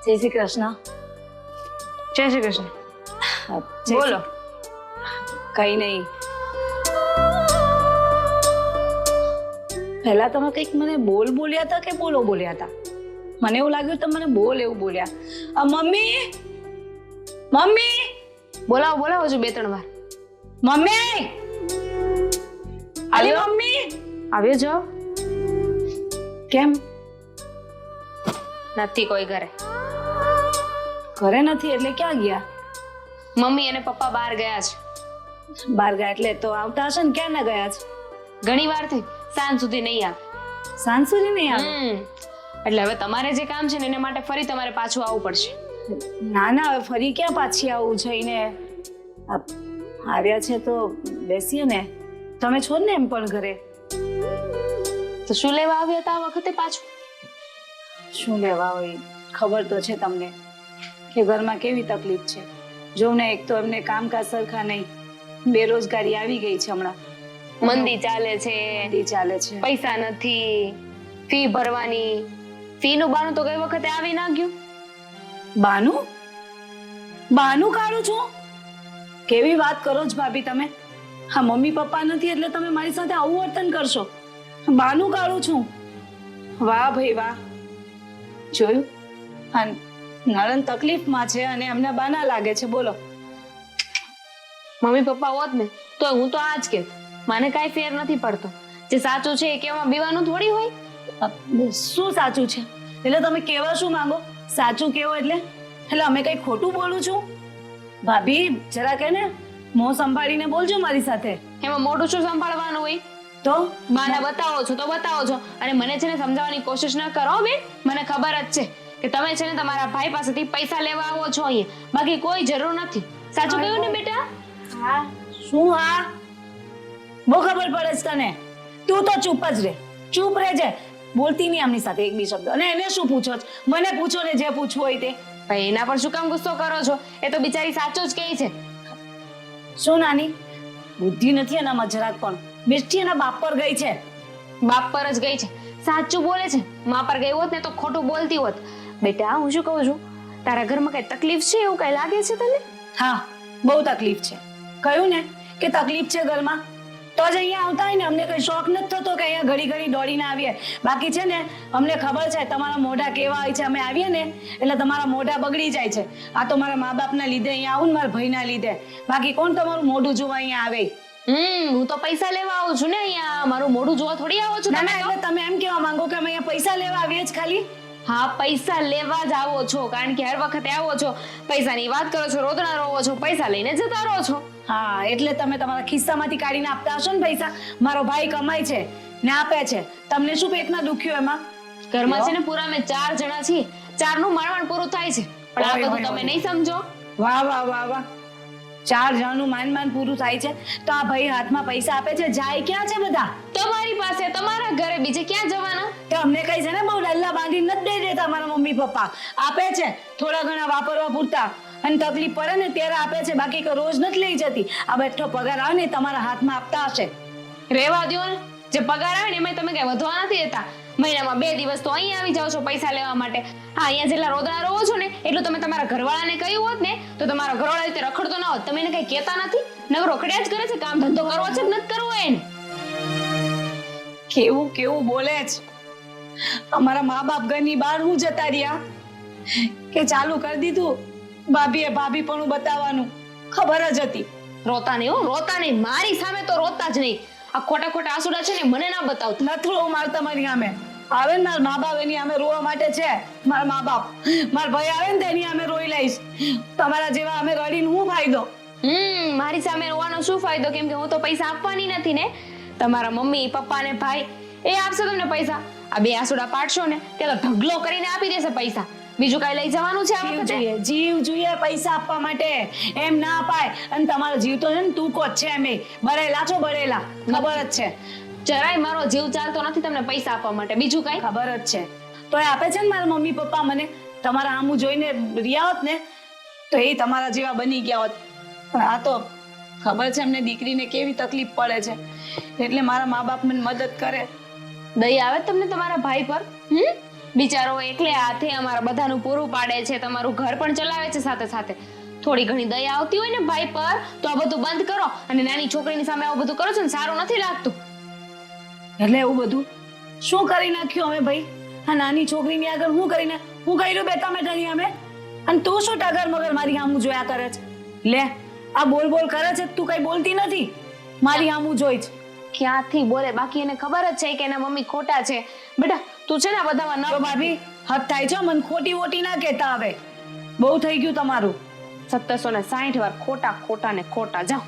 જય શ્રી કૃષ્ણ. જય શ્રી કૃષ્ણ. બોલો. કઈ નહીં. પહેલા તમે કંઈક મને બોલ બોલ્યા હતા કે બોલો બોલ્યા હતા? મને એવું લાગ્યું તમે મને બોલ એવું બોલ્યા. મમ્મી મમ્મી બોલાવો બોલાવો છું 2-3 વાર. મમ્મી અરે મમ્મી આવ્યો છો? કેમ નથી કોઈ ઘરે. ઘરે નથી એટલે ક્યાં ગયા? મમ્મી અને પપ્પા બહાર ગયા છે. બહાર ગયા એટલે તો આવતા હશે ને? ક્યાં ના ગયા છે? ઘણી વાર થઈ, સાંજ સુધી નહીં આવે. સાંજ સુધી નહીં આવે? એટલે હવે તમારે જે કામ છે ને એના માટે ફરી તમારે પાછું આવવું પડશે. ના ના, હવે ફરી ક્યાં પાછી આવું જઈને? આવ્યા છે તો બેસીએ ને. તમે છો ને એમ પણ ઘરે. તો શું લેવા આવ્યા હતા આ વખતે પાછું? શું લેવા હોય? ખબર તો છે તમને કે ઘરમાં કેવી તકલીફ છે. જો ને એક તો એમને કામકાજ સરખા નહીં, બેરોજગારી આવી ગઈ છે હમણાં. મંદી ચાલે છે. મંદી ચાલે છે. પૈસા નથી, ફી ભરવાની. ફી નું બાનું તો ગઈ વખતે આવી ના ગયું. બાનું બાનું કાઢું છું? કેવી વાત કરો છો ભાભી તમે? હા, મમ્મી પપ્પા નથી એટલે તમે મારી સાથે આવું વર્તન કરશો? બાનું કાઢું છું? વાહ ભાઈ વાહ. જોયું, હા, નણંદ તકલીફમાં છે અને એમને બાના લાગે છે. બોલો. મમ્મી પપ્પા હોત ને તો હું તો આ જ કે મને કાંઈ ફેર નથી પડતો. જે સાચું છે એ કેવામાં બીવાનું થોડી હોય. શું સાચું છે એટલે તમે કહેવા શું માંગો? સાચું કેવો એટલે અમે કઈ ખોટું બોલું છું? ભાભી જરા કે ને મોં સંભાળીને બોલજો મારી સાથે. એમાં મોઢું શું સંભાળવાનું હોય? તો બાના બતાવો છો તો બતાવો છો અને મને છે ને સમજાવવાની કોશિશ ન કરો બેન. મને ખબર જ છે કે તમે છે ને તમારા ભાઈ પાસેથી પૈસા લેવા આવો છો અહીંયા, બાકી કોઈ જરૂર નથી. સાચું કહ્યું ને બેટા? હા. શું? હા, બહુ ખબર પડે છે તને. તું તો ચૂપ જ રહે, ચૂપ રહેજે, બોલતી નહીં આમની સાથે એક બી શબ્દ. અને એને શું પૂછો છો? મને પૂછો ને જે પૂછવું હોય તે. ભાઈ એના પર શું કામ ગુસ્સો કરો છો? એ તો બિચારી સાચું જ કહે છે. શું નાની, બુદ્ધિ નથી એનામાં જરાક પણ. બેસ્ટી એના બાપ પર ગઈ છે. બાપ પર જ ગઈ છે, સાચું બોલે છે. મા પર ગઈ હોત ને તો ખોટું બોલતી હોત. બેટા હું શું કહું છું, તારા ઘરમાં કઈ તકલીફ છે એવું કઈ લાગે છે તને? હા, બહુ તકલીફ છે. કહ્યું ને કે તકલીફ છે ઘરમાં, તો જ અહીંયા આવતા હોય ને. અમને કઈ શોખ નથી થતો કે અહીંયા ઘડી ઘડી દોડીને આવીએ. બાકી છે ને અમને ખબર છે તમારા મોઢા કેવા હોય છે. અમે આવીએ ને એટલે તમારા મોઢા બગડી જાય છે. આ તો મારા મા બાપના લીધે અહીંયા આવું ને, મારા ભાઈના લીધે. બાકી કોણ તમારું મોઢું જોવા અહીંયા આવે? હું તો પૈસા લેવા આવું છું ને અહીંયા, મારું મોઢું જોવા થોડી આવો છો. ના ના, એટલે તમે એમ કેવા માંગો કે અમે અહીંયા પૈસા લેવા આવીએ જ ખાલી? હા, પૈસા લેવા જ આવો છો, કારણ કે હર વખતે આવો છો, પૈસાની વાત કરો છો, રોદણા રોવો છો, પૈસા લઈને જતા રહો છો. હા, એટલે તમે તમારા ખિસ્સામાંથી કાઢીને આપતા હશો ને પૈસા. મારો ભાઈ કમાય છે ને આપે છે, તમને શું પેટમાં દુખ્યું એમાં? ઘરમાં છે ને પૂરા અમે 4 જણા છીએ, 4 નું માણવાણ પૂરું થાય છે, પણ આ બધું તમે નહીં સમજો. વાહ વાહ વાહ વાહ. 4 જણનું માન પૂરું થાય છે તો આ ભાઈ હાથમાં પૈસા આપે છે. જાય ક્યાં છે બધા? તમારી પાસે, તમારા ઘરે, બીજે ક્યાં જવાના? તો અમને કઈ છે ને બહુ ડલ્લા બાંધી નથી દઈ દેતા મારા મમ્મી પપ્પા. આપે છે થોડા ઘણા વાપરવા પૂરતા, અને તકલીફ પડે ને ત્યારે આપે છે, બાકી રોજ નથી લઈ જતી. આ બેઠો પગાર આવે ને તમારા હાથમાં આપતા હશે. રેવા દો ને, જે પગાર આવે ને એમાં તમે કઈ વધવા નથી દેતા. મહિનામાં 2 દિવસ તો અહીંયા આવી જાવ છો પૈસા લેવા માટે. હા, અહીંયા જેટલા રોદણા રહો છો ને એટલું તમે તમારા ઘરવાળાને કહ્યું હોત ને તો તમારો ઘરવાળા રીતે રખડતો ના હોત. તમે એને કઈ કહેતા નથી, નકરો રખડ્યા જ કરે છે. કામ ધંધો કરવો છે કે નથી કરવો એને? કેવું કેવું બોલે છે. અમારા મા બાપ ઘરની બહાર હું જતા રહ્યા કે ચાલુ કરી દીધું ભાભીએ ભાભી પણ બતાવવાનું. ખબર જ હતી. રોતા નહીં, રોતા નહીં. મારી સામે તો રોતા જ નહીં. આ ખોટા ખોટા આંસુડા છે ને મને ના બતાવતા. નથી રોવું મારે તમારી સામે. આવે ને મારા મા બાપ એની સામે રોવા માટે છે. મારા મા બાપ, મારા ભાઈ આવે ને તેની સામે રોઈ લઈશ. તમારા જેવા અમે રડીને હું ફાયદો? મારી સામે રોવાનો શું ફાયદો? કેમ કે હું તો પૈસા આપવાની નથી ને. તમારા મમ્મી પપ્પા ને ભાઈ એ આપશે તમને પૈસા. આ 2 આંસુડા પાડશો ને ત્યારે ઢગલો કરીને આપી દેશે પૈસા. બીજું કઈ લઈ જવાનું છે આ વખતે? જીવ જોઈએ પૈસા આપવા માટે, એમ ના અપાય. અને તમારો જીવ તો છે ને ટૂંકો જ છે. એમ બળેલા છો, બળેલા. ખબર જ છે. જરાય મારો જીવ ચાલતો નથી તમને પૈસા આપવા માટે. બીજું કઈ? ખબર જ છે. તો એ આપે છે ને મારા મમ્મી પપ્પા મને. તમારા આમું જોઈને રહ્યા હોત ને તો એ તમારા જેવા બની ગયા હોત. પણ આ તો ખબર છે એમને દીકરીને કેવી તકલીફ પડે છે, એટલે મારા મા બાપ મને મદદ કરે. દયા આવે તમને તમારા ભાઈ પર? બિચારો એટલે હાથે અમારા બધાનું પૂરું પાડે છે, તમારું ઘર પણ ચલાવે છે સાથે સાથે. થોડી ઘણી દયા આવતી હોય ને ભાઈ પર તો આ બધું બંધ કરો અને નાની છોકરીની સામે આવું બધું કરો છો ને સારું નથી લાગતું. એટલે એવું બધું શું કરી નાખ્યું અમે ભાઈ? આ નાની છોકરીની આગળ હું કરીને હું કર્યું બેટા મેટાની અમે? અને તું શું ટગર મગર મારી સામું જોયા કરે છે? લે આ બોલ બોલ કરે છે, તું કઈ બોલતી નથી, મારી સામું જોઈ છે. ક્યાંથી બોલે? બાકી એને ખબર જ છે કે એના મમ્મી ખોટા છે. બેટા તું છે ને આ બધામાં તો ન ભાભી હદ થાય છે, મને ખોટી વોટી ના કહેતા હવે, બહુ થઈ ગયું તમારું. 760 વાર ખોટા ખોટા ને ખોટા. જાઓ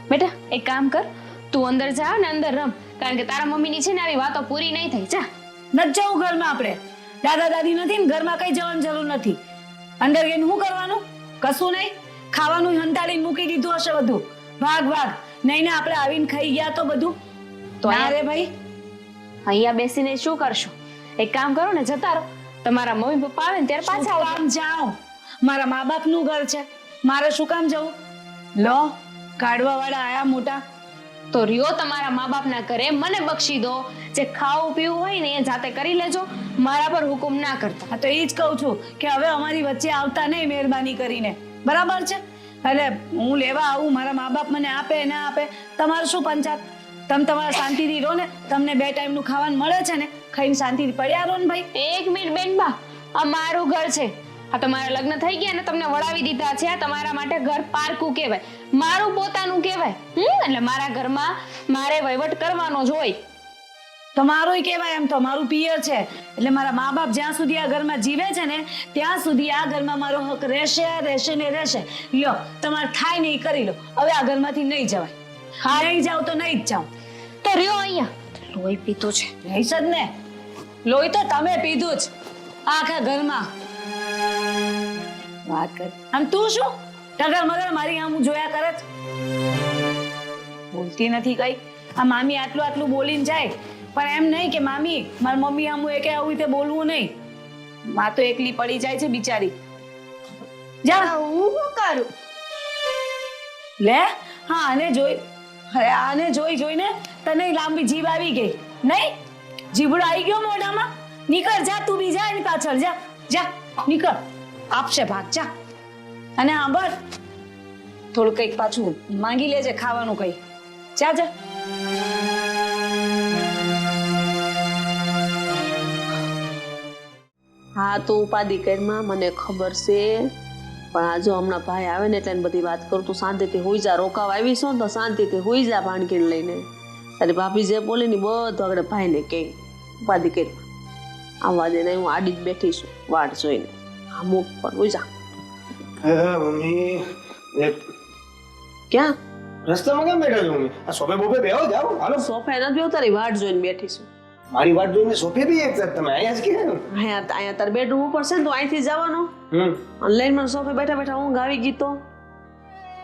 બેટા એક કામ કર, તું અંદર જા ને અંદર રમ, કારણ કે તારા મમ્મીની છે ને આવી વાતો પૂરી નહીં થઈ. જા નથી જવું ઘરમાં, આપણે દાદા દાદી નથી ને ઘરમાં કઈ જવાની જરૂર નથી. અંદર જઈને શું કરવાનું? કશું નહીં, ખાવાનું હંતાડીને મૂકી દીધું હશે બધું, ભાગ ભાગ. નહીં ને આપણે આવીને ખાઈ ગયા તો બધું તો ના રે ભાઈ. અહીંયા બેસીને શું કરશો? એક કામ કરો ને, જતા રહો. તમારા મમ્મી પપ્પા આવે ને ત્યારે પાછા શું આવજો. કામ જાઉં? મારા મા બાપ નું ઘર છે, મારે શું કામ જવું? લો કાઢવા વાળા આયા મોટા. તો રહ્યો તમારા મા બાપના ઘરે, મને બક્ષી દો. જે ખાવું પીવું હોય ને એ જાતે કરી લેજો, મારા પર હુકુમ ના કરતા. હા તો એ જ કહું છું કે હવે અમારી વચ્ચે આવતા નહીં મહેરબાની કરીને, બરાબર છે? એટલે હું લેવા આવું, મારા મા બાપ મને આપે ના આપે, તમારું શું પંચાયત? તમે તમારા શાંતિથી રહો ને, તમને 2 ટાઈમનું ખાવાનું મળે છે ને, ખાઈને શાંતિથી પડ્યા રહો ને ભાઈ. એક મિનિટ બેનબા, આ મારું ઘર છે. આ તમારા લગ્ન થઈ ગયા ને તમને વળાવી દીધા છે. આ તમારા માટે ઘર પારકું કહેવાય, મારું પોતાનું કહેવાય. એટલે મારા ઘરમાં મારે વહીવટ કરવાનો જ હોય. તમારું કહેવાય, એમ તો મારું પિયર છે, એટલે મારા મા બાપ જ્યાં સુધી આ ઘરમાં જીવે છે ને ત્યાં સુધી આ ઘરમાં મારો હક રહેશે રહેશે ને રહેશે. લ્યો તમારે થાય ને એ કરી લો, હવે આ ઘરમાંથી નહીં જવાય. હા નહીં જાવ તો નહીં જ જાવ. તો રહ્યો અહીંયા, લોહી પીતું છે. રહીશ જ ને, લોહી તો તમે પીધું જ આખા ઘરમાં. વાત કર. આમ તું શું ટગર મગર મારી આમ જોયા કરે છે? બોલતી નથી કઈ. આ મામી આટલું આટલું બોલીને જાય, પણ એમ નહીં કે મામી મારી મમ્મી આમ કે આવું રીતે બોલવું નહીં. માં તો એકલી પડી જાય છે બિચારી. જા હું શું કરું? લે હા આને જોઈ, અરે આને જોઈ જોઈને તને લાંબી જીભ આવી ગઈ નહીં? જીભડો આવી ગયો મોઢામાં? નીકળ જા, તું બી જા એની પાછળ. જા જા નીકળ, આપશે ભાગ. જા અને સાંભળ, થોડું કંઈક પાછું માંગી લેજે ખાવાનું કઈ. જા જા. હા તો ઉપાધિ કરમાં મને ખબર છે, પણ આ જો હમણાં ભાઈ આવે ને એટલે બધી વાત કરું. તું શાંતિથી હોઈ જા, રોકાવા આવી છો ને તો શાંતિથી હોઈ જા ભાણકીને લઈને. તારી ભાભી જે બોલે ને બધું આગળ ભાઈને કહે. ઉપાધિ કરમાં આવવા દે ને, હું આડી જ બેઠી છું વાટ જોઈને. હા મુખ પર હોઈ જા. મમ્મી ક્યાં રસ્તામાં કેમ બેઠા છો મમ્મી? આ સોફે બોફે બેહો, જાઓ હાલો. સોફે નથી બેહું, તારી વાટ જોઈને બેઠી છું. મારી વાત જોઈને સોફે બી એક સાથ તમે અહીંયા જ કે અહીંયા તાર બેડરૂમ ઉપર છે ને, તું અહીંથી જવાનો ઓનલાઈન મને સોફે બેઠા બેઠા ઊંઘ આવી ગઈ. તો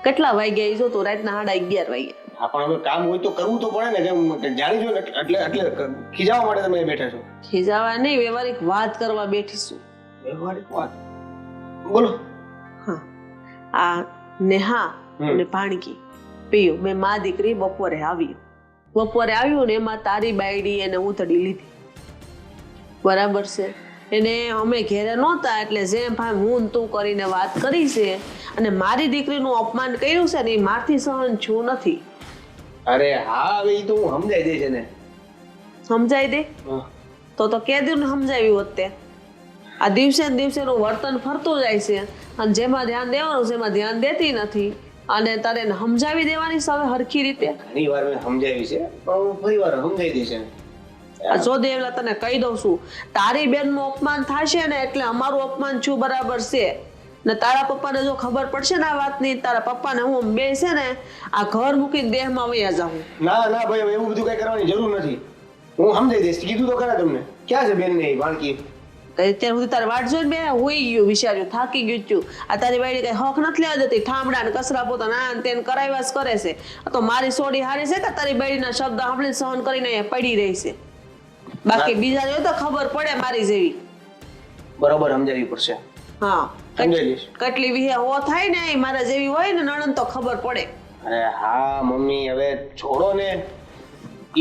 કેટલા વાગ્યા ઈ જો તો રાતના 11:30 વાગ્યા. હા પણ હવે કામ હોય તો કરવું તો પડે ને, કે જાણી જો ને એટલે એટલે ખીજાવા માટે તમે બેઠા છો? ખીજાવા નહીં, વ્યવહારિક વાત કરવા બેઠી છું. વ્યવહારિક વાત બોલો. હા આ નેહા અને ભાણકી પીયું મેં મા દીકરી બપોરે આવ્યું ને એમાં તારી બાયડી એને ઉતડી લીધી, બરાબર છે? એને અમે ઘેરે નહોતા એટલે જેમ ભાઈ હું તું કરીને વાત કરી છે અને મારી દીકરીનું અપમાન કર્યું છે ને એ મારથી સહન છું નથી. અરે હા હવે ઈ તો હું સમજાઈ દે છે ને. સમજાઈ દે તો કે દીને સમજાવ્યું હોત તે. આ દિવસે ને દિવસેનું વર્તન ફરતું જાય છે અને જેમાં ધ્યાન દેવાનું છે એમાં ધ્યાન દેતી નથી. અને તારે એને સમજાવી દેવાની છે હવે હરખી રીતે. ઘણી વાર મેં સમજાવી છે પણ હું ફરી વાર સમજાઈ દઈશ એને. આ જો દેવલા તને કહી દઉં છું, તારી બેનનું અપમાન થશે ને એટલે અમારું અપમાન છું, બરાબર છે? ને તારા પપ્પાને જો ખબર પડશે ને આ વાતની, તારા પપ્પાને હું બે છે ને આ ઘર મૂકીને દેહમાં વયા જાઉં. ના ના ભાઈ એવું બધું કઈ કરવાની જરૂર નથી, હું સમજાઈ દઈશ. કીધું તો ખરા તમને. ક્યાં છે બેન ને બાળકી? અત્યાર સુધી તારે વાટ જોઈને બે હોઈ ગયું, વિચાર્યું થાકી ગયું છું. આ તારી બાઈ કઈ હક નથી લેવા દેતી, ઠામડા ને કચરા પોતા ના તેને કરાવ્યા જ કરે છે. તો મારી સોડી હારી છે કે તારી બાઈના શબ્દ સાંભળીને સહન કરીને પડી રહી છે? બાકી બીજા જો તો ખબર પડે મારી જેવી. બરોબર સમજાવવી પડશે. હા સમજાઈ લઈશ. કેટલી વિહે હો થાય ને મારા જેવી હોય ને નણંદ તો ખબર પડે. અરે હા મમ્મી હવે છોડો ને,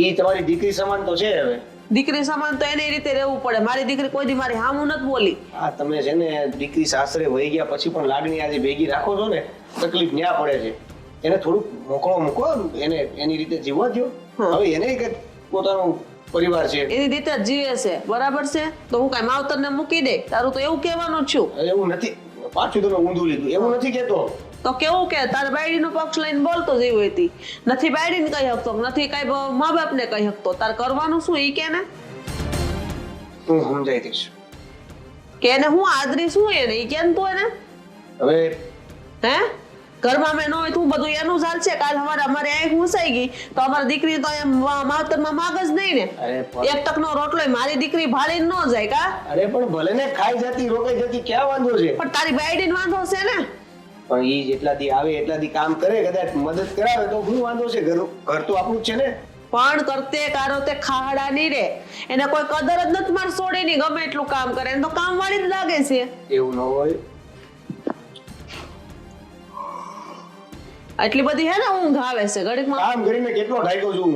ઈ તમારી દીકરી સમાન તો છે. હવે દીકરી સમાન તો એની રીતે રહેવું પડે. મારી દીકરી કોઈ દી મારી હામું નથી બોલી. આ તમે છે ને દીકરી સાસરે વહી ગયા પછી પણ લાગણી આજે ભેગી રાખો છો ને, તકલીફ ન્યા પડે છે. એને થોડુંક મોકળો મૂકો, એને એની રીતે જીવવા દો. હવે એને કે પોતાનું પરિવાર છે, એની રીતે જ જીવે છે, બરાબર છે. તો હું કઈ માવતરને મૂકી દે? તારું તો એવું કહેવાનું જ છું. એવું નથી. પાછું તમે ઊંધું લીધું, એવું નથી કેતો. તો કેવું કે તારે બાયડીનો પક્ષ લઈને બોલતો જ એવું હતી. નથી બાયડીને કહી શકતો, નથી કઈ મા બાપને કહી શકતો. તારે કરવાનું શું ઈ કે ને? હું સમજાઈ દઈશ. કે એને હું આદરી શું એને ઈ કેમ તો એને હવે હે ઘરમાં મેં ન હોય તું બધું એનું ચાલશે. કાલ સવારે અમારે આંખ ઘૂસાઈ ગઈ તો અમારી દીકરી તો એમ માવતરમાં માગ જ નહીં ને. અરે પણ એક ટકનો રોટલો મારી દીકરી ભાળીને ન જાય કા? અરે પણ ભલે ને ખાઈ જતી રોકાઈ જતી, ક્યાં વાંધો છે? પણ તારી બાયડીને વાંધો છે ને. પણ ઈ જેટલા દી આવે એટલા દી કામ કરે, કદાચ મદદ કરાવે તો શું વાંધો છે? ઘર તો આપણું જ છે ને. પણ કરતે કારો તે ખાડા નહીં રે. એને કોઈ કદર જ નથી માર છોડીની. ગમે એટલું કામ કરે એને તો કામ વાળી જ લાગે છે. એવું ન હોય. આટલી બધી હે ને ઊંઘ આવે છે ઘડીકમાં. કામ કરીને કેટલો ઢાક્યો છું.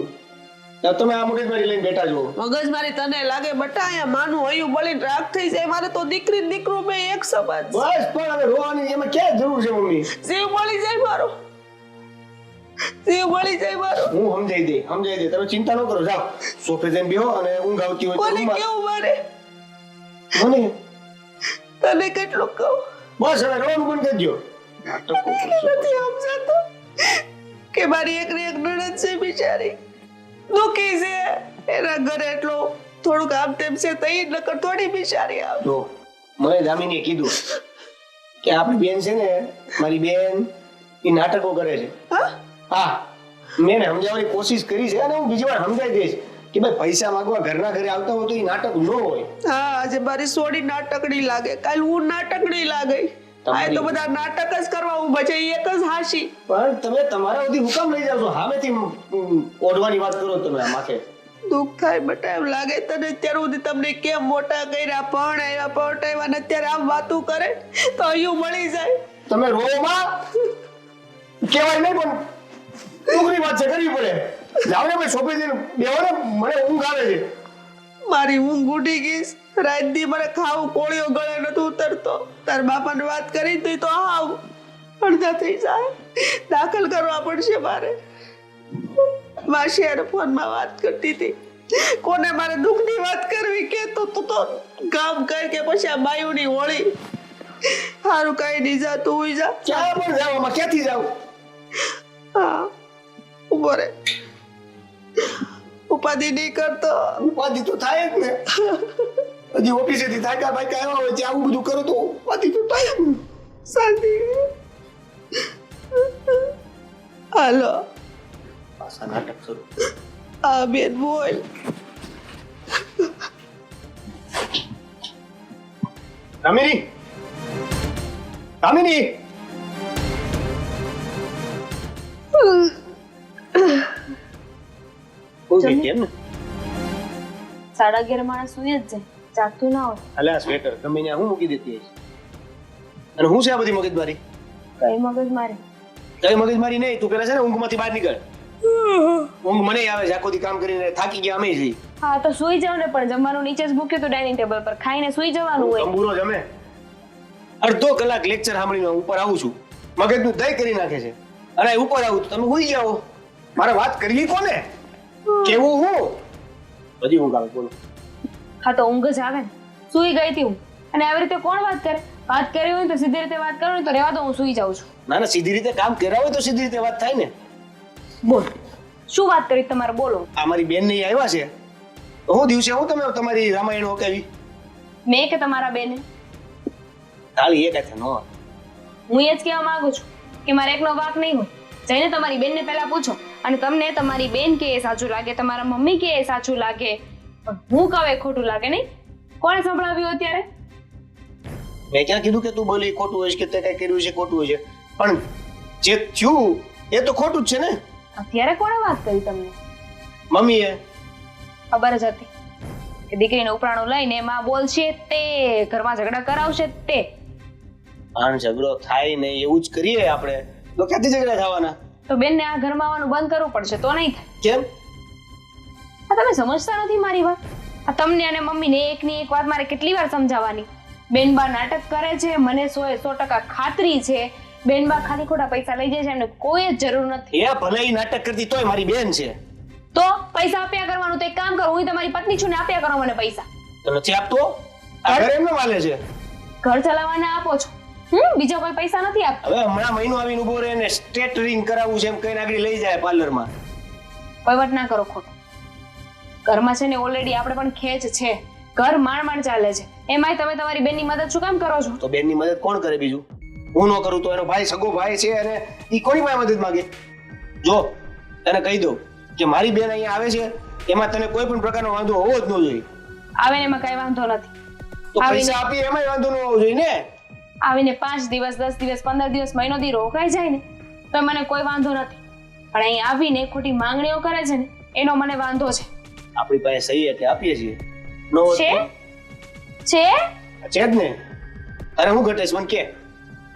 તો તમે આ મગજમારી લઈને બેઠા છો. મગજ મારી તને લાગે બટા અહીંયા માનું હયું બળીને રાખ થઈ જાય. મારે તો દીકરી ને દીકરો બે એક સમાજ. બસ પણ હવે રોવાની એમાં ક્યાં જરૂર છે મમ્મી? જીવ બળી જાય મારો, જીવ બળી જાય મારો. હું સમજાઈ દે. તમે ચિંતા ન કરો. જાઓ સોફે જઈને બેહો અને ઊંઘ આવતી હોય તો કોને રૂમમાં. કેવું મારે મને તને કેટલું કહું? બસ હવે રોવાનું બંધ કરજો. નથી સમજાતો કે મારી એક ને એક નણંદ છે બિચારી, દુખી છે. એના ઘરે એટલો થોડુંક આમ તેમ છે તઈ નકર થોડી બિચારી આવે. જો મને દામિનીએ કીધું કે આપણી બેન છે ને, મારી બેન એ નાટકો કરે છે. હા હા, મેં એને સમજાવવાની કોશિશ કરી છે અને હું બીજી વાર સમજાવી દઈશ કે ભાઈ પૈસા માંગવા ઘરના ઘરે આવતા હોય તો એ નાટક ન હોય. હા, આજે મારી સોડી નાટકડી લાગે, કાલ હું નાટકડી લાગે. આ તો બધા નાટક જ કરવા ઉભા છે. એક જ હાસી. પણ તમે તમારા સુધી હુકામ લઈ જાવ છો? સામેથી ઓઢવાની વાત કરો તમે આ માથે. દુઃખ થાય બટા. એમ લાગે તને અત્યાર સુધી તમને કેમ મોટા કર્યા, પટાવ્યા ને અત્યારે આમ વાતું કરે તો અહીંયા મળી જાય. તમે રોમાં કહેવાય નહીં પણ દુઃખની વાત છે, કરવી પડે. જાઓ ને ભાઈ સોફે જઈને બેહો ને, મને ઊંઘ આવે છે. મારી ઊંઘ ઉડી ગઈ. રાત દી મને ખાવું કોળિયો ગળે નથી ઉતરતો. તાર બાપાને વાત કરી દી તો આવ અડધા થઈ જાય. દાખલ કરવા પડશે મારે. માસી યાર ફોનમાં વાત કરતી હતી. કોને મારે દુઃખની વાત કરવી કે તો તું તો કામ કર કે પછી આ બાયુની હોળી. સારું કઈ નહીં, જા તું હુઈ જા. ક્યાં પણ જાવ, આમાં ક્યાંથી જાવ? હા ઉભો રે. ઉપાધિ નહીં કરતો. ઉપાધિ તો થાય જ ને. હજી ઓફિસેથી થાક્યા ભાઈ આવ્યા હોય ત્યાં આવું બધું કરો તો ઉપાધિ તો થાય જ ને. શાંતિ. હાલો પાછા નાટક શરૂ. આ બેન બોલ. દામિની, દામિની. કેમ ને 11:30 માણસ સુઈ જ જાય, જાગતું ના હોય. અલે આ સ્વેટર ગમે ત્યાં હું મૂકી દેતી હશે. અને હું છે આ બધી મગજમારી? કઈ મગજ મારે? કઈ મગજમારી નહીં. તું પેલા છે ને ઊંઘમાંથી બહાર નીકળ. ઊંઘ મને આવે છે, આખો દી કામ કરીને થાકી ગયા અમે છીએ. હા તો સુઈ જાવ ને, પણ જમવાનું નીચે જ મૂક્યું તો ડાઇનિંગ ટેબલ પર, ખાઈને સુઈ જવાનું હોય. તંબુરો જમે. અડધો કલાક લેક્ચર સાંભળીને ઉપર આવું છું, મગજનું દહીં કરી નાખે છે. અને ઉપર આવું તો તમે સુઈ જાઓ. મારે વાત કરવી કોને? કેવું હું? બધી ઊંઘ આવે. બોલો. હા તો ઊંઘ જ આવે ને. સુઈ ગઈ હતી હું. અને આવી રીતે કોણ વાત કરે? વાત કરી હોય તો સીધી રીતે વાત કરો ને તો રહેવા દો, હું સુઈ જાઉં છું. ના ના, સીધી રીતે કામ કર્યા હોય તો સીધી રીતે વાત થાય ને. બોલ, શું વાત કરી તમારે? બોલો. આ મારી બેન નહીં આવ્યા છે, હું દિવસે હું તમે તમારી રામાયણ ઓકાવી? મેં કે તમારા બેને? ખાલી એક હાથે નો. હું એ જ કહેવા માંગુ છું કે મારે એકનો વાક નહીં હોય. જઈને તમારી બેનને પહેલા પૂછો, અને તમને તમારી બેન કે એ સાચું લાગે, તમારા મમ્મી કે એ સાચું લાગે, પણ હું કહું એ ખોટું લાગે નહીં. કોણે સંભળાવ્યું અત્યારે? મેં ક્યાં કીધું કે તું બોલી ખોટું હોય છે કે તે કઈ કર્યું છે ખોટું હોય છે? પણ જે થયું એ તો ખોટું જ છે ને. અત્યારે કોણે વાત કરી તમને? મમ્મીએ. ખબર જ હતી કે દીકરીને ઉપરાણું લઈને માં બોલશે તે, ઘરમાં ઝઘડા કરાવશે તે. આણ ઝઘડો થાય ને એવું જ કરીએ આપણે તો ક્યાંથી ઝઘડા થવાના? તો બેનને આ ઘરમાં આવવાનું બંધ કરવું પડશે તો નહીં થાય. કેમ? આ તમે સમજતા નથી મારી વાત. આ તમને અને મમ્મીને એકની એક વાત મારે કેટલી વાર સમજાવવાની? બેનબા નાટક કરે છે, મને 100% ખાતરી છે બેનબા ખાલી ખોટા પૈસા લઈ જાય છે, એમને કોઈ જ જરૂર નથી. એ ભલે ઈ નાટક કરતી તોય મારી બેન છે. તો પૈસા આપ્યા કરવાનું. તો એક કામ કરો, હું તમારી પત્ની છું ને, આપ્યા કરો મને પૈસા. તો નથી આપતો? આ ઘરે એમને વાલે છે. ઘર ચલાવવાના આપો છો, બીજા કોઈ પૈસા નથી આપતા. હવે હમણાં મહિનો આવીને ઉભો રહે ને સ્ટેટરિંગ કરાવવું છે એમ કઈને આગળ લઈ જાય પાર્લરમાં. વહીવટ ના કરો ખોટો. ઘરમાં છે ને ઓલરેડી આપણે પણ ખેંચ છે, ઘર માંડ ચાલે છે, એમાંય તમે તમારી બેનની મદદ શું કામ કરો છો? તો બેનની મદદ કોણ કરે બીજું? હું ન કરું તો એનો ભાઈ સગો ભાઈ છે અને ઈ કોની પાસે મદદ માંગે? જો તને કહી દઉં કે મારી બેન અહીંયા આવે છે એમાં તને કોઈ પણ પ્રકારનો વાંધો હોવો જ ન જોઈએ. આવે ને એમાં કઈ વાંધો નથી. તો પૈસા આપી એમાંય વાંધો ન હોવો જોઈએ ને. આવીને 5 દિવસ 10 દિવસ 15 દિવસ મહિનો દી રોકાઈ જાય ને તો મને કોઈ વાંધો નથી, પણ અહીં આવીને ખોટી માંગણીઓ કરે છે ને એનો મને વાંધો છે. આપણી પાસે સહી એટલે આપીએ છીએ. નો છે છે જ ને. અરે હું ઘટેશ મને કે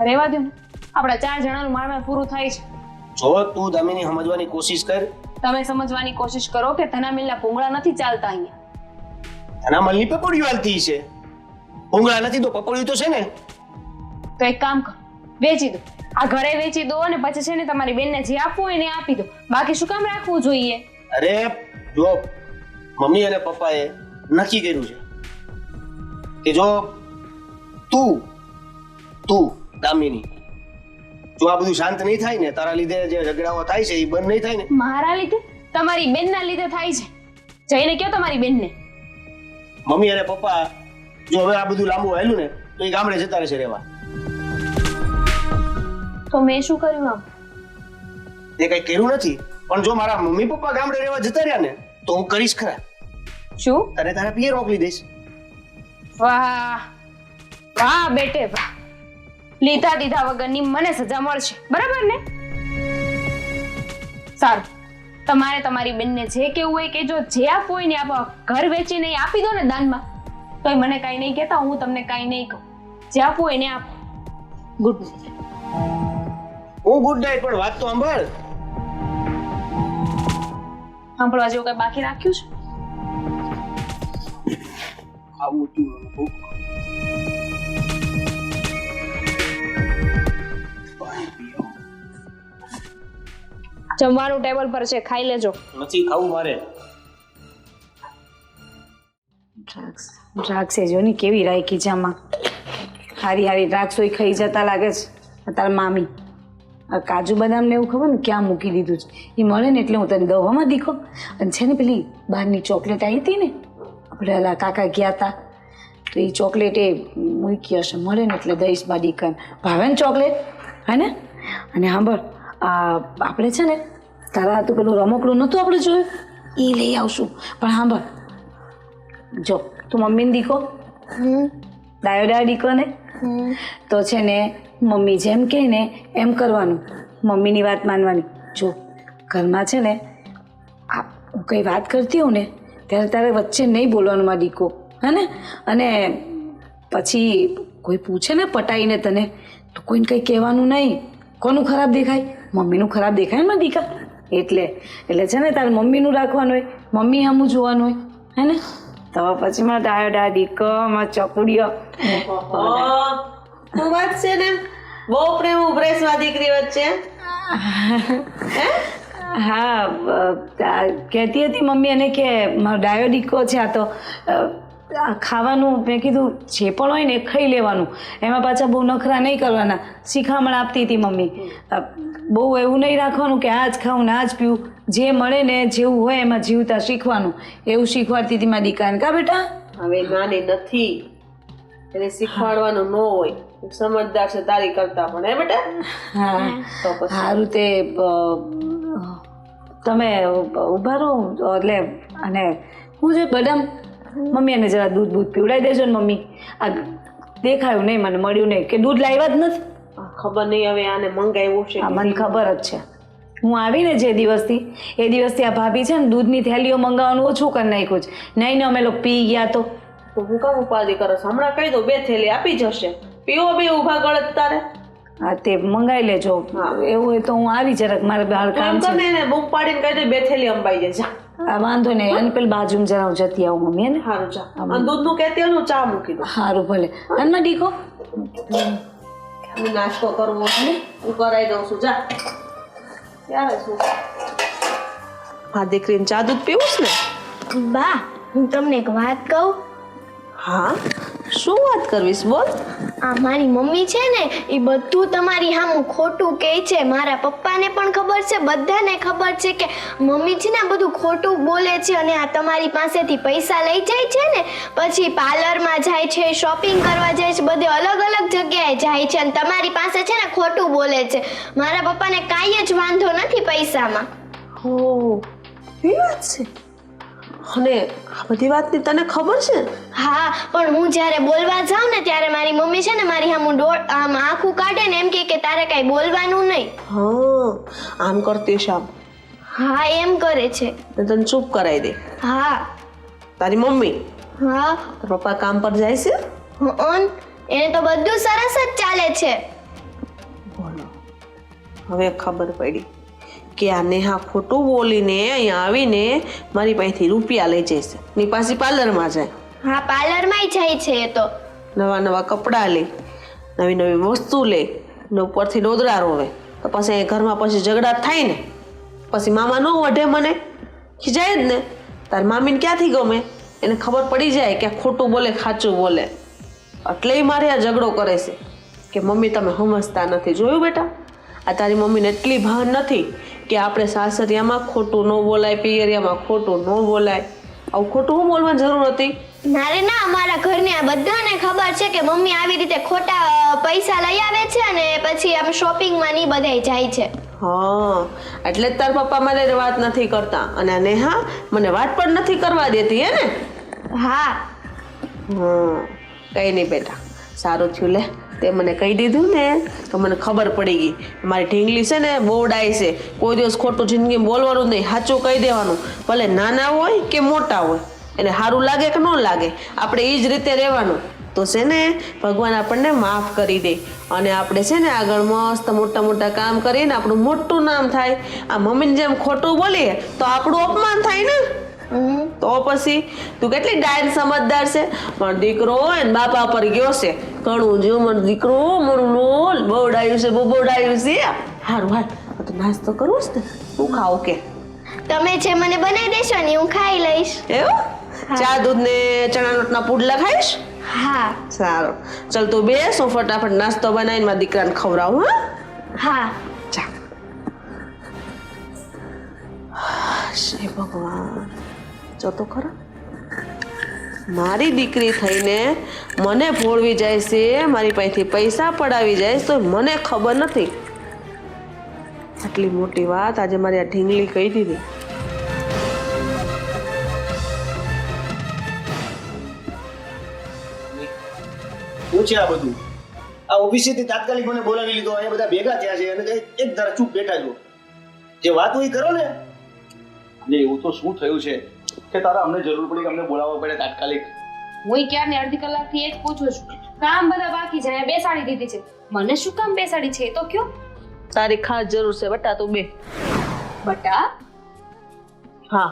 રહેવા દો ને, આપણા 4 જણાનું માળમાં પૂરું થાય છે. જો તું દામિની સમજવાની કોશિશ કર. તમે સમજવાની કોશિશ કરો કે ધનામિલના ભૂંગળા નથી ચાલતા અહીંયા. ધનામલની પપોડીઓ હાલતી છે, ભૂંગળા નથી તો પપોડીઓ તો છે ને. તો એક કામ કરો, વેચી દો આ ઘરે, વેચી દો અને પછી છે ને તમારી બેનને જે આપવું હોય ને આપી દો. બાકી શું કામ રાખવું જોઈએ? અરે જો મમ્મી અને પપ્પાએ નક્કી કર્યું છે કે જો તું દામિની જો આ બધું શાંત નહીં થાય ને, તારા લીધે જે ઝઘડાઓ થાય છે એ બંધ નહીં થાય ને. મારા લીધે? તમારી બેનના લીધે થાય છે. જઈને કહો તમારી બેનને. મમ્મી અને પપ્પા જો હવે આ બધું લાંબુ હાલ્યું ને તો એ ગામડે જતા રહેશે રહેવા. તો મેં શું કર્યું? આમ તે કઈ કર્યું નથી, પણ જો મારા મમ્મી પપ્પા ગામડે રહેવા જતા રહ્યા ને તો હું કરીશ ખરા. શું? તને તારા પિયર મોકલી દઈશ. વાહ વાહ બેટે વાહ, લીધા દીધા વગરની મને સજા મળશે, બરાબર ને? સારું, તમારે તમારી બેનને જે કેવું હોય કે જો જે આપવું હોય ને આપો. ઘર વેચીને આપી દો ને દાનમાં, તોય મને કાંઈ નહીં કહેતા, હું તમને કાંઈ નહીં કહું. જે આપવું હોય ને આપો. Good night. હું ગુડ નાઇટ, પણ વાત તો સાંભળ. સાંભળવા જેવું કઈ બાકી રાખ્યું છે? આવું તું જમવાનું ટેબલ પર છે, ખાઈ લેજો. નથી ખાવું મારે. દ્રાક્ષ જો ને કેવી રાખી છે આમાં, હારી હારી દ્રાક્ષો ખાઈ જતા લાગે છે તારા મામી. આ કાજુ બદામ ને એવું ખબર ને ક્યાં મૂકી દીધું છે, એ મળે ને એટલે હું તને દવામાં દીખો. અને છે ને પેલી બહારની ચોકલેટ આવી હતી ને, આપણે ઓલા કાકા ગયા હતા તો એ ચોકલેટ એ મૂકી હશે, મળે ને એટલે દઈશ બા દીકન. ભાવે ને ચોકલેટ હે ને? અને સાંભળ, આપણે છે ને તારા તો પેલું રમકડું નહોતું આપણે જોયું, એ લઈ આવશું. પણ સાંભળ, જો તું મમ્મીને દીકો, ડાયો દીકો ને, તો છે ને મમ્મી જેમ કહે ને એમ કરવાનું, મમ્મીની વાત માનવાની. જો ઘરમાં છે ને હું કંઈ વાત કરતી હોઉં ને ત્યારે તારે વચ્ચે નહીં બોલવાનું માં દીકો, હે ને? અને પછી કોઈ પૂછે ને પટાઈને તને તો કોઈને કંઈ કહેવાનું નહીં. કોનું ખરાબ દેખાય? મમ્મીનું ખરાબ દેખાય ને દીકા. એટલે છે ને તારે મમ્મીનું રાખવાનું હોય, મમ્મી સામું જોવાનું હોય, હે ને? તો પછી માં ડાયો દીકો માં ચકુડીઓ. શું વાત છે ને, બહુ પ્રેમ ઉભરેશ માં દીકરી વચ્ચે. હા, કહેતી હતી મમ્મી એને કે મારો ડાયો દીકો છે આ તો ખાવાનું. મેં કીધું જે પણ હોય ને એ ખાઈ લેવાનું, એમાં પાછા બહુ નખરા નહીં કરવાના. શિખામણ આપતી હતી મમ્મી, બહુ એવું નહીં રાખવાનું કે આ જ ખાવું ને આ જ પીવું, જે મળે ને જેવું હોય એમાં જીવતા શીખવાનું, એવું શીખવાડતી હતી મારી દીકરાને. કા બેટા? હવે નાની નથી એને શીખવાડવાનું ન હોય, સમજદાર છે તારી કરતા પણ, હે બેટા? હા, સારું. તે તમે ઉભા રહો એટલે, અને હું છે બદામ મમ્મી એને જરા દૂધ પીવડાવી દેજો ને મમ્મી. આ દેખાયું નહીં, મને મળ્યું નહીં કે દૂધ લાવ્યા જ નથી. ખબર નહીં હવે આને મંગાવ્યું છે. મને ખબર જ છે, હું આવીને જે દિવસથી એ દિવસથી આ ભાભી છે ને દૂધની થેલીઓ મંગાવવાનું ઓછું કરી નાખ્યું છે. નહીં ને અમે લોકો પી ગયા તો હું કામ ઉપાધિ કરો છો? હમણાં કહી દો 2 થેલી આપી જશે, પીવો બે ઊભા ગળત તારે. હા તે મંગાઈ લેજો એવું હોય તો હું આવી જરાક મારે બહાર તું કામ એમ છે કર ને એને બૂમ પાડીને કહી દે બેઠેલી અંબાઈ જાય જા હા વાંધો નહીં અને પેલી બાજુમાં જરા હું જતી આવું મમ્મી ને સારું જા અને દૂધનું કહેતી હોય ને ચા મૂકી દો સારું ભલે અને ડીકો હું નાસ્તો કરવો છે હું કરાવી દઉં છું જા ક્યારે શું હા દીકરીને ચા દૂધ પીવું છે ને બા હું તમને એક વાત કહું હા શું વાત કરવીશ બોલ આ મારી મમ્મી છે ને એ બધું તમારી સામું ખોટું કહે છે મારા પપ્પાને પણ ખબર છે બધાને ખબર છે કે મમ્મી છે ને બધું ખોટું બોલે છે અને આ તમારી પાસેથી પૈસા લઈ જાય છે ને પછી પાર્લરમાં જાય છે શોપિંગ કરવા જાય છે બધે અલગ અલગ જગ્યાએ જાય છે અને તમારી પાસે છે ને ખોટું બોલે છે મારા પપ્પાને કાંઈ જ વાંધો નથી પૈસામાં હો એ વાત છે અને આ બધી વાતની તને ખબર છે હા પણ હું જ્યારે બોલવા જાઉં ને ત્યારે મારી મમ્મી છે ને મારી આમ આંખું કાઢે ને એમ કે તારે કાંઈ બોલવાનું નહીં હા આમ કરતી શામ હા એમ કરે છે ને તને ચૂપ કરાવી દે હા તારી મમ્મી હા તારા પપ્પા કામ પર જાય છે એને તો બધું સરસ જ ચાલે છે બોલો હવે ખબર પડી કે આ નેહા ખોટું બોલીને અહીંયા આવીને મારી પાસેથી રૂપિયા લઈ જશે ની પાસે પાર્લરમાં જાય હા પાર્લરમાં જાય છે એ તો નવા નવા કપડાં લે નવી નવી વસ્તુ લે ને ઉપરથી ડોદરા રોવે તો પછી અહીં ઘરમાં પછી ઝઘડા થાય ને પછી મામા ન વઢે મને ખીજાય જ ને તાર મામીને ક્યાંથી ગમે એને ખબર પડી જાય કે આ ખોટું બોલે સાચું બોલે એટલે મારે આ ઝઘડો કરે છે કે મમ્મી તમે સમજતા નથી જોયું બેટા આ તારી મમ્મીને એટલી ભાન નથી કે આપણે સાસરિયામાં ખોટું ન બોલાય પિયરિયામાં ખોટું ન બોલાય આવું ખોટું હું બોલવાની જરૂર હતી નારે ના અમારા ઘરને આ બધાને ખબર છે કે મમ્મી આવી રીતે ખોટા પૈસા લઈ આવે છે અને પછી આમ શોપિંગમાં ની બધાય જાય છે હા એટલે જ તાર પપ્પા મારે વાત નથી કરતા અને આ નેહા મને વાત પણ નથી કરવા દેતી હે ને હા કઈ નહીં બેટા સારું થયું લે તે મને કહી દીધું ને તો મને ખબર પડી ગઈ મારી ઢીંગલી છે ને બહુ ડાય છે કોઈ દિવસ ખોટું જિંદગીમાં બોલવાનું નહીં સાચું કહી દેવાનું ભલે નાના હોય કે મોટા હોય એને સારું લાગે કે ન લાગે આપણે એ જ રીતે રહેવાનું તો છે ને ભગવાન આપણને માફ કરી દે અને આપણે છે ને આગળ મસ્ત મોટા મોટા કામ કરીને આપણું મોટું નામ થાય આ મમ્મીને જેમ ખોટું બોલીએ તો આપણું અપમાન થાય ને તો પછી તું કેટલી ડાયન સમજદાર છે પણ દીકરો હોય ને બાપા પર ગયો છે ઘણું જો મારો દીકરો મારું લોલ બહુ ડાયું છે બહુ ડાયું છે સારું હાલ તો નાસ્તો કરવો છે ને હું ખાવ કે તમે જે મને બનાવી દેશો ને હું ખાઈ લઈશ એવું ચા દૂધ ને ચણા લોટના પુડલા ખાઈશ હા સારું ચાલ તું બેસ હું ફટાફટ નાસ્તો બનાવીને મારા દીકરાને ખવડાવું હા ચા શ્રી ભગવાન જો તો ખરા મારી દીકરી થઈને મને ભોળવી જાય છે મારી પાસેથી પૈસા પડાવી જાય તો મને ખબર નથી આટલી મોટી વાત આજે મારી આ ઢીંગલી કહી દીધી શું છે આ બધું આ ઓફિસેથી તાત્કાલિક મને બોલાવી લીધો અહીંયા બધા ભેગા થયા છે અને એક ધારા ચૂપ બેઠા છો જે વાત હોય કરો ને એટલે એવું તો શું થયું છે કે તારા અમને જરૂર પડી કે અમને બોલાવવા પડે તાત્કાલિક હું ક્યારની અડધી કલાકથી એ જ પૂછું છું કામ બધા બાકી છે અહીંયા બેસાડી દીધી છે મને શું કામ બેસાડી છે એ તો કયો તારી ખાસ જરૂર છે બટા તું બે બટા હા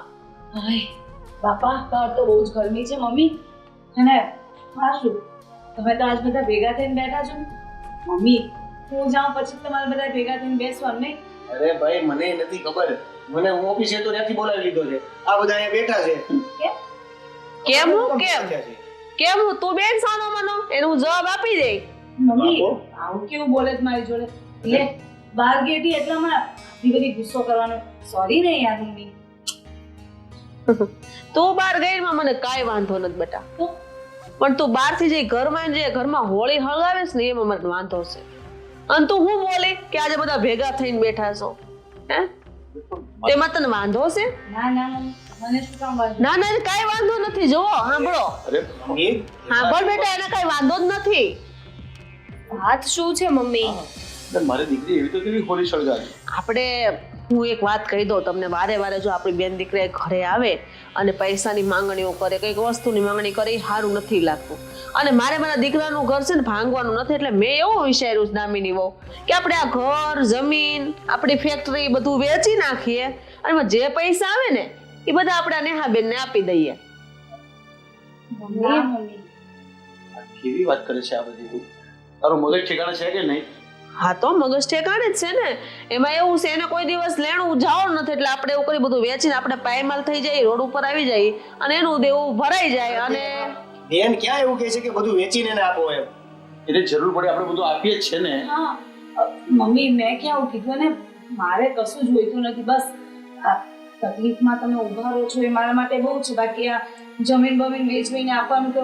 બાપા બહાર તો બહુ જ ગરમી છે મમ્મી અને હાશું તમે તો આજ બધા ભેગા થઈને બેઠા છો મમ્મી હું જાઉં પછી તમારે બધા ભેગા થઈને બેસવાનું નહીં અરે ભાઈ મને નથી ખબર મને હું ઓફિસે તો ત્યાંથી બોલાવી લીધો છે આ બધા અહીંયા બેઠા છે કેમ હું કેમ હું તું બેન સાનો મનો એનો હું જવાબ આપી દે મમ્મી આવું કેવું બોલે છે મારી જોડે લે બહાર ગેટી એટલામાં આટલી બધી ગુસ્સો કરવાનો સોરી ને યાર મમ્મી તું બહાર ગઈ માં મને કાંઈ વાંધો નથી બેટા પણ તું બહારથી જઈ ઘરમાં જે ઘરમાં હોળી હળગાવે છે ને એમાં મને વાંધો છે અને તું હું બોલી કે આજે બધા ભેગા થઈને બેઠા છો હે તેમાં તને વાંધો છે ના ના મમ્મી મને શું કામ વાંધો ના ના કાંઈ વાંધો નથી જો સાંભળો સાંભળ બેટા એને કાંઈ વાંધો જ નથી વાત શું છે મમ્મી મારી દીકરી એવી તો કેવી હોળી સળગાવી આપણે હું એક વાત કહી દઉં તમને, વારે વારે જો આપણી બેન દીકરી ઘરે આવે અને પૈસાની માંગણીઓ કરે, કંઈક વસ્તુની માંગણી કરે, એ સારું નથી લાગતું. અને મારે મારા દીકરાનું ઘર છે ને ભાંગવાનું નથી, એટલે મેં એવું વિચાર્યું છે દામિની વહુ કે આપણે આ ઘર, જમીન, આપણી ફેક્ટરી બધું વેચી નાખીએ અને એમાં જે પૈસા આવે ને એ બધા આપણા નેહાબેનને આપી દઈએ. કેવી વાત કરે છે આ બધી તું? તારો મગજ ઠેકાણે છે કે નહીં? હા તો મગજ ઠેકાણે જ છે ને. એમાં એવું છે એને કોઈ દિવસ લેણું જવાનું નથી, એટલે આપણે એવું કરી બધું વેચીને આપણે પાયમાલ થઈ જાય, રોડ ઉપર આવી જાય અને એનું દેવું ભરાઈ જાય. અને બેન ક્યાં એવું કહે છે કે બધું વેચીને એને આપો એમ? એટલે જરૂર પડે આપણે બધું આપીએ જ છે ને. હા મમ્મી, મેં ક્યાં કીધું ને, મારે કશું જોઈતું નથી. બસ આ તકલીફમાં તમે ઉભા રહો છો એ મારા માટે બહુ છે. બાકી આ જમીન બમીન વેચવીને આપવાનું તો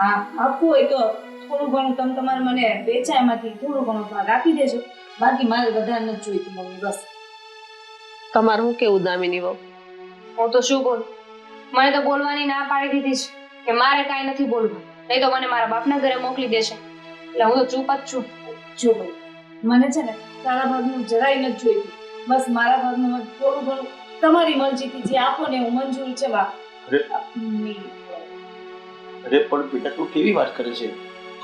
આપવું હોય તો થોડું ઘણું તમે તમારે મને વેચાય એમાંથી થોડું ઘણું ભાગ આપી દેજો. બાકી મારે વધારે નથી જોઈતું મમ્મી. બસ તમારું શું કેવું દામિની વહુ? હું તો શું બોલું, મને તો બોલવાની ના પાડી દીધી છે કે મારે કાંઈ નથી બોલવું, નહીં તો મને મારા બાપના ઘરે મોકલી દેશે. એટલે હું તો ચૂપ જ છું. જો ભાઈ, મને છે ને તારા ભાગનું જરાય નથી જોઈતું. બસ મારા ભાગનું મને થોડું ઘણું તમારી મરજીથી જે આપો ને હું મંજૂર છે. બા અરે પણ બેટા તું કેવી વાત કરે છે?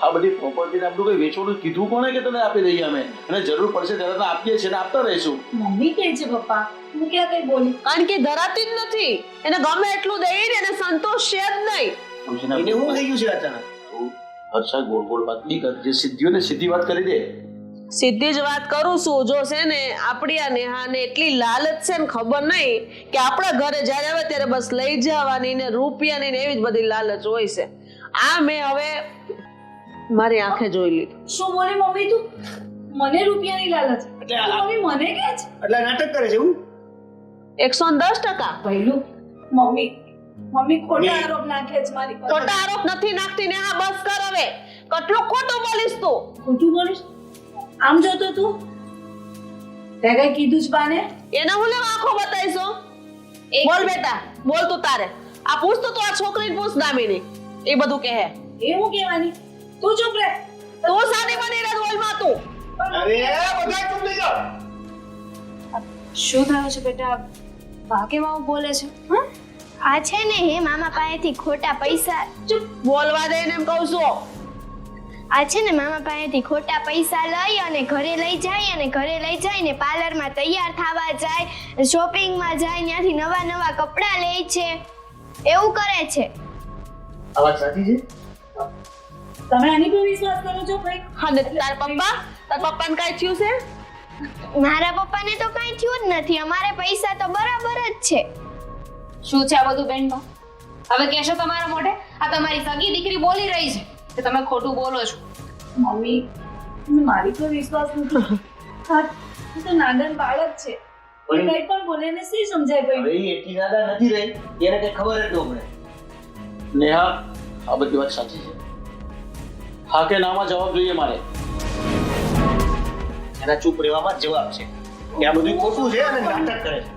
આ બધી પ્રોપર્ટી આપણું કઈ વેચવાનું કીધું કોણે કે તને આપી દઈએ અમે? અને જરૂર પડશે ત્યારે તો આપીએ છીએ ને આપતા રહીશું. મમ્મી કહે છે પપ્પા, હું ક્યાં કઈ બોલી? કારણ કે ધરાતી જ નથી. એને ગમે એટલું દઈએ ને એને સંતોષ છે જ નહીં. એને શું થઈ ગયું છે અચાનક? તું હર્ષા ગોળ ગોળ વાત નહીં કર, જે સીધી ને સીધી વાત કરી દે. સીધી જ વાત કરું છું. જો છે ને આપણી આ નેહાને એટલી લાલચ છે ને ખબર નહીં કે આપણા ઘરે જ્યારે આવે ત્યારે બસ લઈ જવાની ને રૂપિયાની ને એવી જ બધી લાલચ હોય છે. આ મેં હવે મારી આંખે જોઈ લીધું. શું બોલી મમ્મી તું? મને રૂપિયાની લાલચ? મમ્મી મને કે છે એટલે નાટક કરે છે એવું? 110%. પહેલું મમ્મી ખોટા આરોપ નાખે છે મારી પર. ખોટા આરોપ નથી નાખતી ને. હા બસ કર હવે. કેટલું ખોટું બોલીશ તું? ખોટું બોલીશ? આમ જોતો તું તે કઈ કીધું જ બાને? એને હું લેવા આંખો બતાવીશો? બોલ બેટા, બોલ તું તારે. આ પૂછ તો આ છોકરીને પૂછ દામિની, એ બધું કહે. એ હું કહેવાની? તું ચૂપ રહે. તું સાની બની રહે બોલમાં તું. અરે બધા ચૂપ થઈ જાઓ. શું થયું છે બેટા? બા કેવા બોલે છે? આ છે ને હે મામા પાસેથી ખોટા પૈસા ચૂપ બોલવા દે ને એમ કહું છું. આ છે ને મામા પાસેથી ખોટા પૈસા લઈ અને ઘરે લઈ જાય અને ઘરે લઈ જઈને પાર્લરમાં તૈયાર થવા જાય, શોપિંગમાં જાય, ત્યાંથી નવા નવા કપડાં લે છે, એવું કરે છે. આ વાત સાચી છે? તમે આની પર વિશ્વાસ કરો છો ભાઈ? હા ને તાર પપ્પાને કાંઈ થયું છે? મારા પપ્પાને તો કાંઈ થયું જ નથી. અમારે પૈસા તો બરાબર જ છે. શું છે આ બધું બેનબા? હવે કહેશો તમારા મોઢે આ તમારી સગી દીકરી બોલી રહી છે કે તમે ખોટું બોલો છો? મમ્મી, મારી પર વિશ્વાસ નથી. હા, તું તો નાદાન બાળક છે. એ કઈ પણ બોલે ને શી સમજાય ભાઈ? હવે ઈ એટલી નાદાન નથી રહી, એને કઈ ખબર જ ન પડે. નેહા, આ બધી વાત સાચી છે. હા કે નામાં જવાબ જોઈએ મારે. એના ચૂપ રહેવામાં જ જવાબ છે કે આ બધું ખોટું છે અને નાટક કરે છે.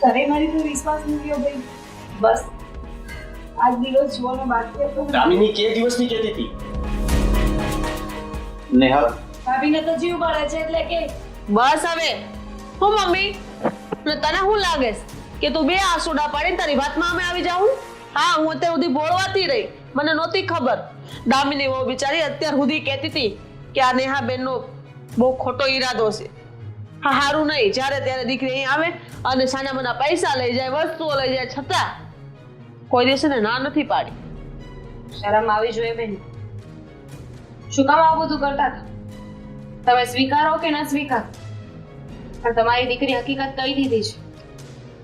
તારે મારી પર વિશ્વાસ નથી રહ્યો ભાઈ. બસ આજ દિવસ જોવાનો બાકી હતો. દામિની કે દિવસની કહેતી હતી? નેહા, ભાભીને તો જીવ બળે છે એટલે કે બસ હવે. હું મમ્મી, ને તને શું લાગે છે કે તું બે આસુડા પાડીને તારી વાતમાં અમે આવી જાઉં? હા, હું અત્યાર સુધી બોલવાતી રહી, મને નહોતી ખબર. દામિની વહુ બિચારી અત્યાર સુધી કહેતી હતી કે આ નેહાબેનનો બહુ ખોટો ઈરાદો છે. હા, સારું નહીં. જ્યારે ત્યારે દીકરી અહીં આવે અને સાના મના પૈસા લઈ જાય, વસ્તુઓ લઈ જાય, છતાં કોઈ દિવસે ના નથી પાડી. શરમ આવી જોઈએ બેન. શું કામ આવું બધું કરતા હતા? તમે સ્વીકારો કે ના સ્વીકારો, પણ તમારી દીકરી હકીકત કહી દીધી છે.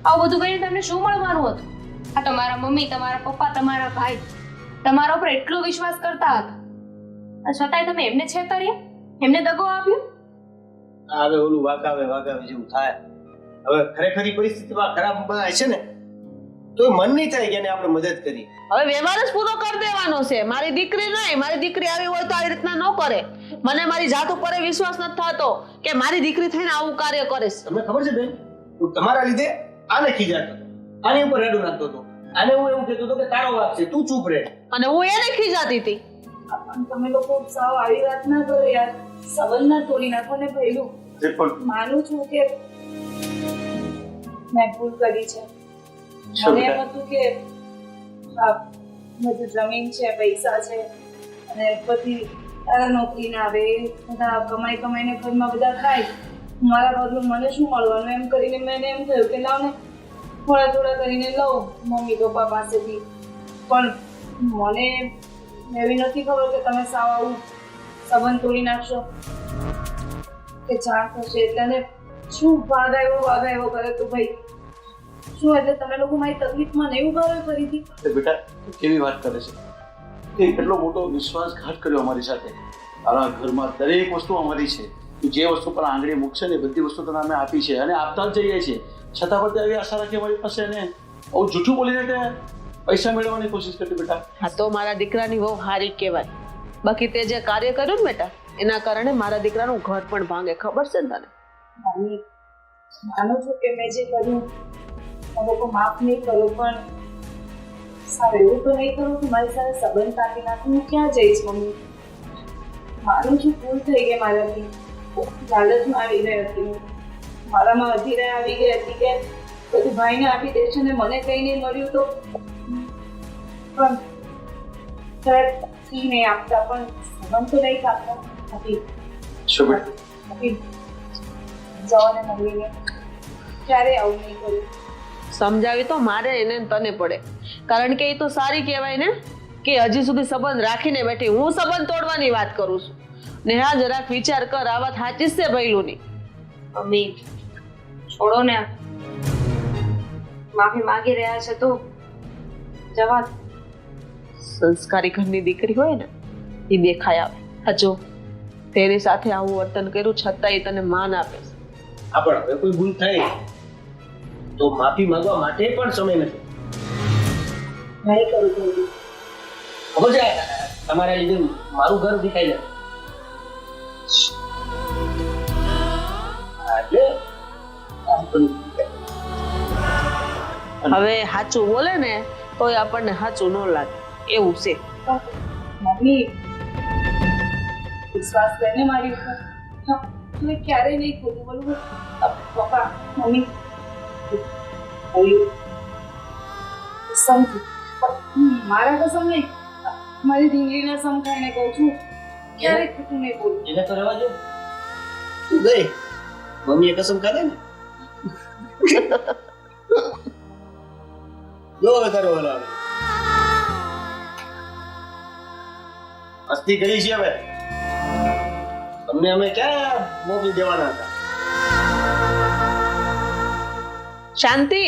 આવું બધું કરીને તમને શું મળવાનું હતું? આ તમારા મમ્મી, તમારા પપ્પા, તમારા ભાઈ તમારા ઉપર એટલો વિશ્વાસ કરતા હતા, છતાંય તમે એમને છેતર્યા, એમને દગો આપ્યો. હવે ઓલું વાગાવે જેવું થાય. હવે ખરેખરી પરિસ્થિતિમાં ખરાબ છે ને તો મન નહીં થાય કે એને આપણે મદદ કરી. હવે વ્યવહાર જ પૂરો કરી દેવાનો છે. મારી દીકરી નહીં, મારી દીકરી આવી હોય તો આવી રીતના ન કરે. મને મારી જાત ઉપર વિશ્વાસ નથી થતો કે મારી દીકરી થઈને આવું કાર્ય કરે છે. તમને ખબર છે બેન, હું તમારા લીધે આને ખીજાતો હતો, આની ઉપર રેડું નાખતો હતો, આને હું એવું કહેતો હતો કે તારો વાક છે, તું ચૂપ રહે. અને હું એને ખીજાતી હતી. તમે લોકો સાવ આવી વાત ના કરો યાર. સબલ ના તોડી નાખો ને પહેલું. પણ માનું છું કે મેં ભૂલ કરી છે. શું મને એમ બેટા? હતું કે આ બધું જમીન છે, પૈસા છે અને બધી તારા નોકરી ના આવે, બધા કમાઈ કમાઈને ઘરમાં બધા ખાય, મારા બદલું મને શું મળવાનું? એમ કરીને મેં એમ થયું કે લાવ ને થોડા થોડા કરીને લઉં મમ્મી પપ્પા પાસેથી. પણ મને એવી નથી ખબર કે તમે સાવ આવું સંબંધ તોડી નાખશો કે જાણ થશે એટલે. અને શું ભાગ આવ્યો કરે તું ભાઈ? શું એટલે તમે લોકો મારી તકલીફમાં નહીં ઉભા રહ્યો ફરીથી? અરે બેટા તું કેવી વાત કરે છે? તે કેટલો મોટો વિશ્વાસઘાત કર્યો અમારી સાથે. આ ઘરમાં દરેક વસ્તુ અમારી છે. તું જે વસ્તુ પર આંગળી મૂકશે ને એ બધી વસ્તુ તને અમે આપી છે અને આપતા જ જઈએ છીએ. છતાં પણ તે આવી આશા રાખી અમારી પાસે ને આવું જૂઠું બોલીને તે પૈસા મેળવવાની કોશિશ કરતી બેટા. હા તો મારા દીકરાની બહુ હારી કહેવાય. બાકી તે જે કાર્ય કર્યું ને બેટા એના કારણે મારા દીકરાનું ઘર પણ ભાંગે, ખબર છે ને તને? મમ્મી માનું છું કે મેં જે કર્યું તમે લોકો માફ નહીં કરો, પણ સારું એવું તો નહીં કરું કે મારી સાથે સંબંધ કાપી નાખું. હું ક્યાં જઈશ મમ્મી? માનું છું ભૂલ થઈ ગઈ મારાથી, લાલચમાં આવી ગઈ હતી હું. મારામાં અધીરે આવી ગઈ હતી કે બધું ભાઈને આપી દે છે ને મને કંઈ નહીં મળ્યું તો પણ ખરેખર નહીં આપતા, પણ સંબંધ તો નહીં કાપતા હતી. શું બેટા? હતી જવાને મળીને ક્યારે આવું નહીં કર્યું. સમજાવી તો મારે એને ને તને પડે, કારણ કે એ તો સારી કહેવાય ને કે હજી સુધી સંબંધ રાખીને બેઠી. હું સંબંધ તોડવાની વાત કરું છું. ને હા જરાક વિચાર કર, આ વાત સાચી જ છે ભઈલુની. મમ્મી છોડો ને, માફી માંગી રહ્યા છે તો જવા દો. સંસ્કારી ઘરની દીકરી હોય ને એ દેખાય આવે. હજો તેની સાથે આવું વર્તન કર્યું છતાંય તને માન આપે છે. હા પણ હવે કોઈ ભૂલ થાય તો માફી માંગવા માટે પણ સમય નથી. નહીં કરું કોઈ. ખબર છે તમારા લીધે મારું ઘર દેખાય જાય. હા, એટલે આમ પણ હવે સાચું બોલે ને તોય આપણને સાચું ન લાગે એવું છે. મમ્મી વિશ્વાસ કરીને મારી ઉપર મેં ક્યારેય નહીં ખોટું બોલું. પપ્પા મમ્મી સમજુ, મારા કસમ નહીં, મારી ઢીંગલીના સમ ખાઈને કહું છું ક્યારેય ખોટું નહીં બોલું. એને તો રહેવા દો. તું ગઈ મમ્મીએ કસમ ખાધે ને. જો હવે તારો વાલો આવે. મસ્તી કરી છે હવે. તમને અમે ક્યાં મોકલી દેવાના હતા? શાંતિ.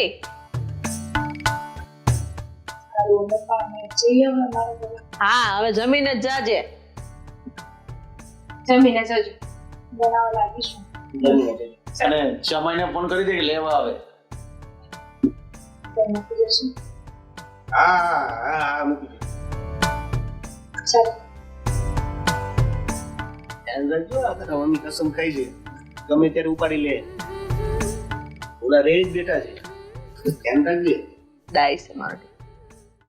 સારું પપ્પા અમે જઈએ હવે મારા ઘરે. હા હવે જમીને જ જાજે. જમીને જજો. બનાવવા લાગીશું. અને જમાઈને ફોન કરી દે કે લેવા આવે. તો મૂકી જશે. હા હા હા મૂકી દે. ચાલો ધ્યાન રાખજો, આ તારા મમ્મી કસમ ખાઈ છે ગમે ત્યારે ઉપાડી લે. ઓલા રેડી જ બેઠા છે, ધ્યાન રાખજે. ડાય છે મારો.